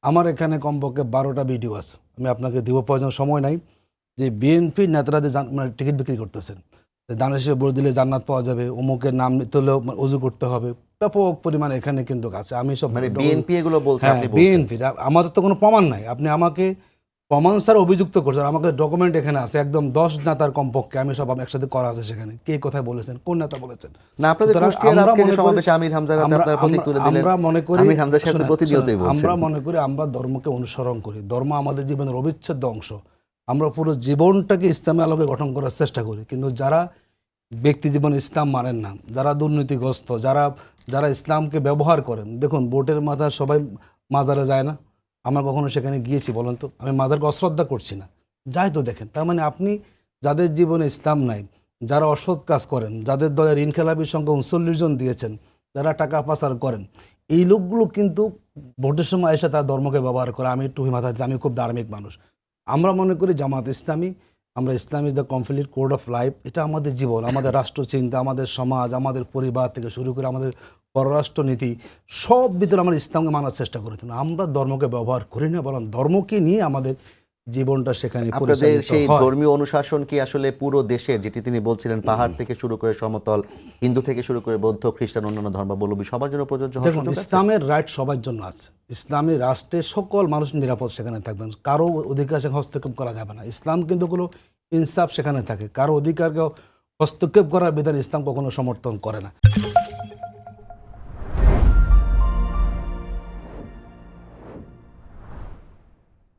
আমার এখানে কমপক্ষে ১২টা ভিডিও আছে, আমি আপনাকে দিব, প্রয়োজন সময় নাই, যে বিএনপির নেতারা যে মানে টিকিট বিক্রি করতেছেন, দানের শেষে ভোট দিলে জান্নাত পাওয়া যাবে, অমুকের নাম নিতে হলেও অজু করতে হবে, ব্যাপক পরিমাণে এখানে কিন্তু আছে। আমি সব মানে বিএনপি এগুলো বলছে, হ্যাঁ আপনি বলছেন বিএনপির, আমাদের তো কোনো প্রমাণ নাই, আপনি আমাকে প্রমাণ স্যার অভিযুক্ত করছেন, আমাকে ডকুমেন্ট এখানে আছে একদম 10 নেতার কমপক্ষে, আমি সব একসাথে করা আছে সেখানে, কে কোথায় বলেছেন, কোন নেতা বলেছেন। না আপনাদের সুতরাং কুষ্টিয়ার আমরা আজকে যে মনে করি- সমাবেশে আমির হামজার হাতে আপনারা প্রতীক তুলে দিলেন, আমরা মনে করি, আমির হামজার সাথে শোনেন, প্রতিনিয়তই বলছেন। আমরা মনে করি আমরা ধর্মকে অনুসরণ করি, ধর্ম আমাদের জীবনের অবিচ্ছেদ্য অংশ, আমরা পুরো জীবনটাকে ইসলামের আলোকে গঠন করার চেষ্টা করি। কিন্তু যারা ব্যক্তি জীবনে ইসলাম মানেন না, যারা দুর্নীতিগ্রস্ত, যারা ইসলামকে ব্যবহার করেন, দেখুন ভোটের মাথা সবাই মাজারে যায় না, আমরা কখনো সেখানে গিয়েছি বলেন তো? আমি মাজারকে অশ্রদ্ধা করছি না, যাই তো দেখেন। তার মানে আপনি যাদের জীবনে ইসলাম নাই, যারা অসৎ কাজ করেন, যাদের দলে ঋণ খেলাপির সংখ্যা 39 জন দিয়েছেন, যারা টাকা পাচার করেন, এই লোকগুলো কিন্তু ভোটের সময় এসে তার ধর্মকে ব্যবহার করে, আমি টুপি মাথায় দিচ্ছি, আমি খুব ধার্মিক মানুষ। আমরা মনে করি জামাত ইসলামী, আমরা Islam is the complete code of life, এটা আমাদের জীবন, আমাদের রাষ্ট্রচিন্তা, আমাদের সমাজ, আমাদের পরিবার থেকে শুরু করে আমাদের পররাষ্ট্রনীতি, সব ভিতরে আমরা ইসলামকে মানার চেষ্টা করি। আমরা ধর্মকে ব্যবহার করি না, বরং ধর্মকে নিয়ে আমাদের জীবনটা সেখানে আপনাদের পরিচালিত সেই হয়। ধর্মীয় অনুশাসন কি আসলে পুরো দেশের, যেটি তিনি বলছিলেন পাহাড় থেকে শুরু করে সমতল, হিন্দু থেকে শুরু করে বৌদ্ধ, খ্রিস্টান, অন্যান্য ধর্মাবলম্বী সবার জন্য প্রযোজ্য হওয়ার দেখুন, সুযোগ আছে? ইসলামের রাইট সবার জন্য আছে। ইসলামী রাষ্ট্রে সকল মানুষ নিরাপদ সেখানে থাকবেন, কারো অধিকার সেখানে হস্তক্ষেপ করা যাবে না। ইসলাম কিন্তু কোনো ইনসাফ সেখানে থাকে, কারো অধিকারকে হস্তক্ষেপ করার বিধান ইসলাম কখনো সমর্থন করে না।